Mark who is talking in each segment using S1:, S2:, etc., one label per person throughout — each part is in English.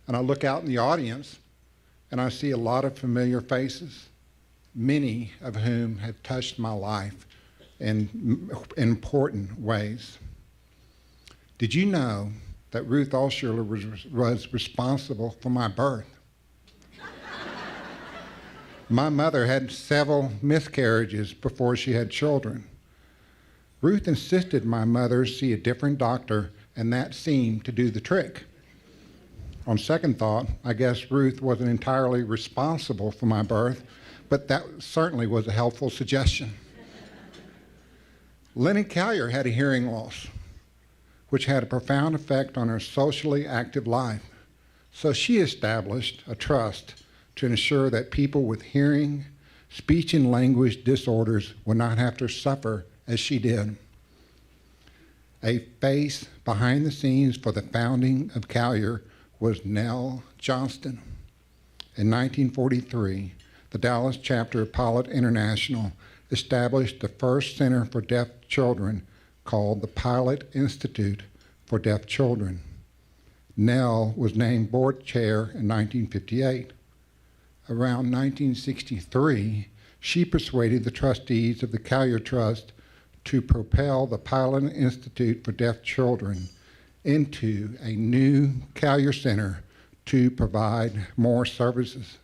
S1: And I look out in the audience, and I see a lot of familiar faces, many of whom have touched my life in important ways. Did you know that Ruth Altschuler was responsible for my birth? My mother had several miscarriages before she had children. Ruth insisted my mother see a different doctor, and that seemed to do the trick. On second thought, I guess Ruth wasn't entirely responsible for my birth, but that certainly was a helpful suggestion. Lenny Callier had a hearing loss, which had a profound effect on her socially active life. So she established a trust to ensure that people with hearing, speech, and language disorders would not have to suffer as she did. A face behind the scenes for the founding of Callier was Nell Johnston. In 1943, the Dallas chapter of Pilot International established the first center for deaf children called the Pilot Institute for Deaf Children. Nell was named board chair in 1958. Around 1963, she persuaded the trustees of the Callier Trust to propel the Pilot Institute for Deaf Children into a new Callier Center to provide more services.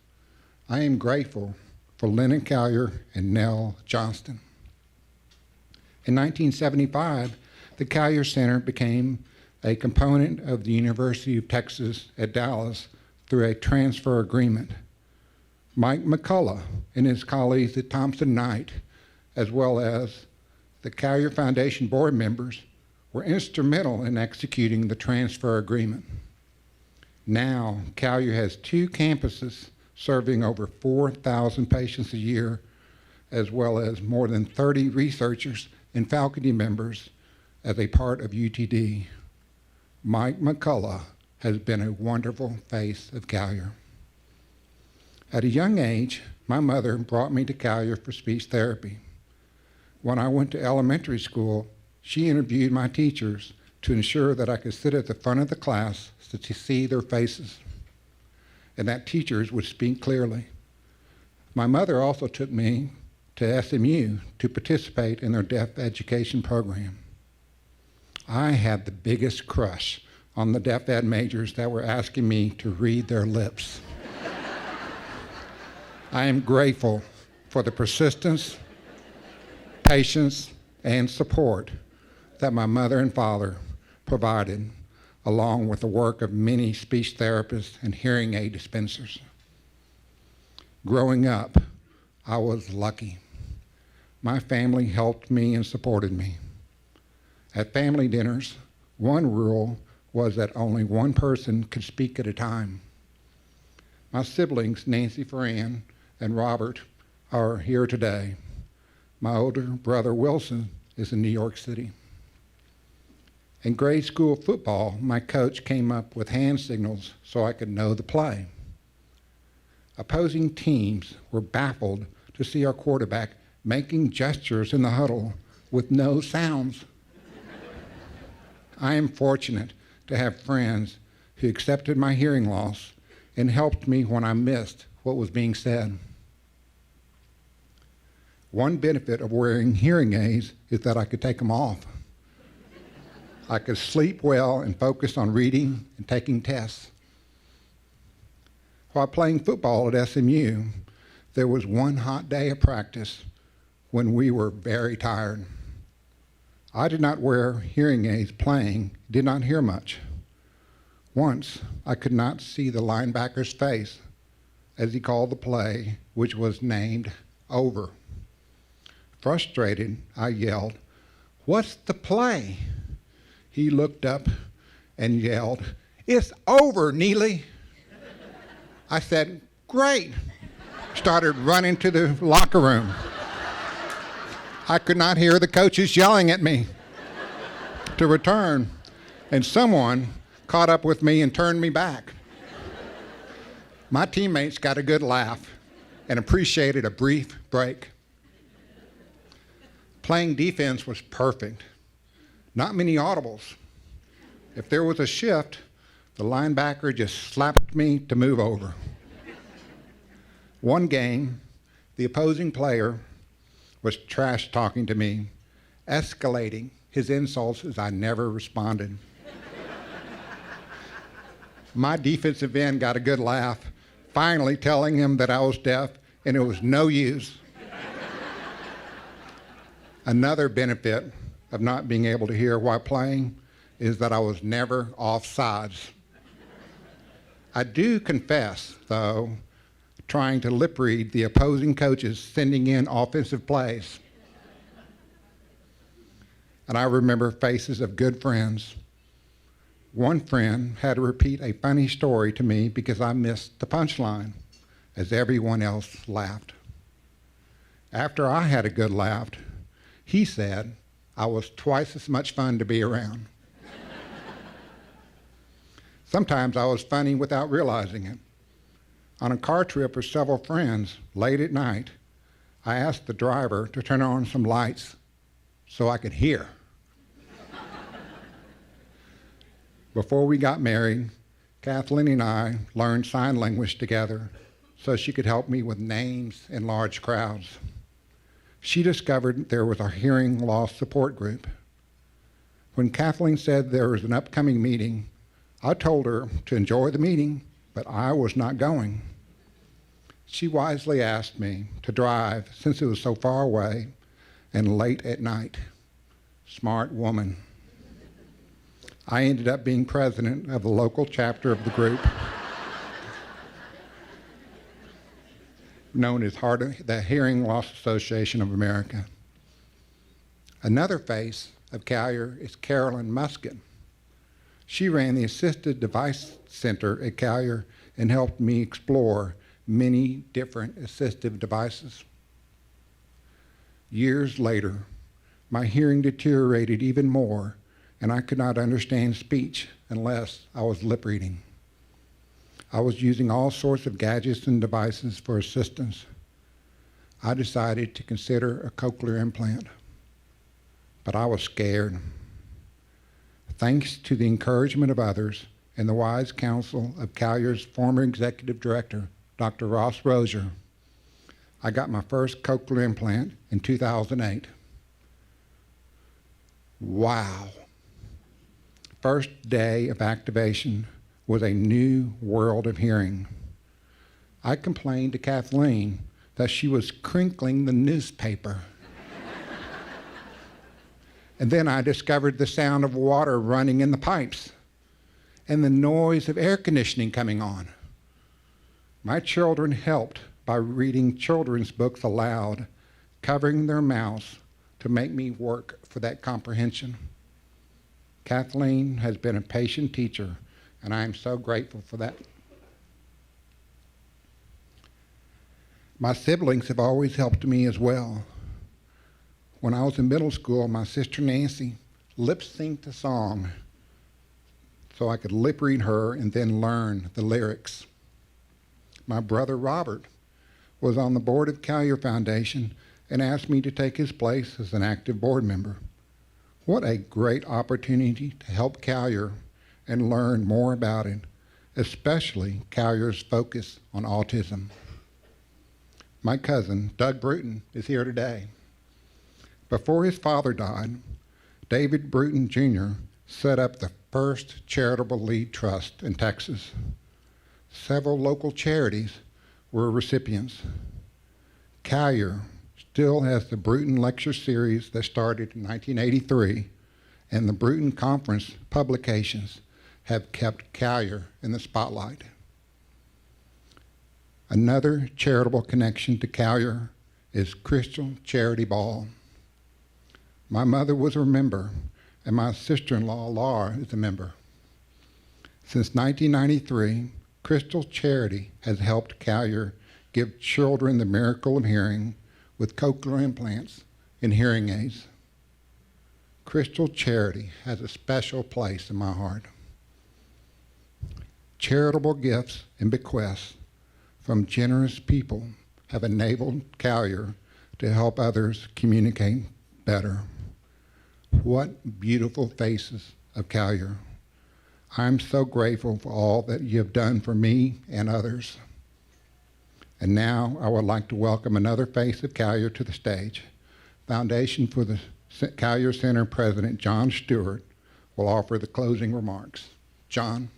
S1: I am grateful for Lennon Callier and Nell Johnston. In 1975, the Callier Center became a component of the University of Texas at Dallas through a transfer agreement. Mike McCullough and his colleagues at Thompson Knight, as well as the Callier Foundation board members, were instrumental in executing the transfer agreement. Now, Callier has 2 campuses serving over 4,000 patients a year, as well as more than 30 researchers and faculty members as a part of UTD. Mike McCullough has been a wonderful face of Callier. At a young age, my mother brought me to Callier for speech therapy. When I went to elementary school, she interviewed my teachers to ensure that I could sit at the front of the class to see their faces, and that teachers would speak clearly. My mother also took me to SMU to participate in their deaf education program. I had the biggest crush on the deaf ed majors that were asking me to read their lips. I am grateful for the persistence, patience, and support that my mother and father provided, along with the work of many speech therapists and hearing aid dispensers. Growing up, I was lucky. My family helped me and supported me. At family dinners, one rule was that only one person could speak at a time. My siblings, Nancy Ferran and Robert, are here today. My older brother, Wilson, is in New York City. In grade school football, my coach came up with hand signals so I could know the play. Opposing teams were baffled to see our quarterback making gestures in the huddle with no sounds. I am fortunate to have friends who accepted my hearing loss and helped me when I missed what was being said. One benefit of wearing hearing aids is that I could take them off. I could sleep well and focus on reading and taking tests. While playing football at SMU, there was one hot day of practice when we were very tired. I did not wear hearing aids playing, did not hear much. Once, I could not see the linebacker's face as he called the play, which was named over. Frustrated, I yelled, "What's the play?" He looked up and yelled, "It's over, Neely." I said, "Great." Started running to the locker room. I could not hear the coaches yelling at me to return, and someone caught up with me and turned me back. My teammates got a good laugh and appreciated a brief break. Playing defense was perfect. Not many audibles. If there was a shift, The linebacker just slapped me to move over. One game, the opposing player was trash talking to me, escalating his insults as I never responded. My defensive end got a good laugh, finally telling him that I was deaf and it was no use. Another benefit of not being able to hear while playing is that I was never offsides. I do confess, though, trying to lip read the opposing coaches sending in offensive plays. And I remember faces of good friends. One friend had to repeat a funny story to me because I missed the punchline, as everyone else laughed. After I had a good laugh, he said I was twice as much fun to be around. Sometimes I was funny without realizing it. On a car trip with several friends, late at night, I asked the driver to turn on some lights so I could hear. Before we got married, Kathleen and I learned sign language together so she could help me with names in large crowds. She discovered there was a hearing loss support group. When Kathleen said there was an upcoming meeting, I told her to enjoy the meeting, but I was not going. She wisely asked me to drive since it was so far away and late at night. Smart woman. I ended up being president of the local chapter of the group, known as the Hearing Loss Association of America. Another face of Callier is Carolyn Musket. She ran the Assistive Device Center at Callier and helped me explore many different assistive devices. Years later, my hearing deteriorated even more, and I could not understand speech unless I was lip reading. I was using all sorts of gadgets and devices for assistance. I decided to consider a cochlear implant, but I was scared. Thanks to the encouragement of others and the wise counsel of Callier's former executive director, Dr. Ross Rozier, I got my first cochlear implant in 2008. Wow. First day of activation was a new world of hearing. I complained to Kathleen that she was crinkling the newspaper. And then I discovered the sound of water running in the pipes and the noise of air conditioning coming on. My children helped by reading children's books aloud, covering their mouths to make me work for that comprehension. Kathleen has been a patient teacher, and I am so grateful for that. My siblings have always helped me as well. When I was in middle school, my sister Nancy lip-synced a song so I could lip read her and then learn the lyrics. My brother Robert was on the board of Callier Foundation and asked me to take his place as an active board member. What a great opportunity to help Callier and learn more about it, especially Callier's focus on autism. My cousin, Doug Bruton, is here today. Before his father died, David Bruton Jr. set up the first charitable lead trust in Texas. Several local charities were recipients. Callier still has the Bruton Lecture Series that started in 1983, and the Bruton Conference publications have kept Callier in the spotlight. Another charitable connection to Callier is Crystal Charity Ball. My mother was a member, and my sister-in-law, Laura, is a member. Since 1993, Crystal Charity has helped Callier give children the miracle of hearing with cochlear implants and hearing aids. Crystal Charity has a special place in my heart. Charitable gifts and bequests from generous people have enabled Callier to help others communicate better. What beautiful faces of Callier. I'm so grateful for all that you have done for me and others. And now I would like to welcome another face of Callier to the stage. Foundation for the Callier Center President John Stewart will offer the closing remarks. John.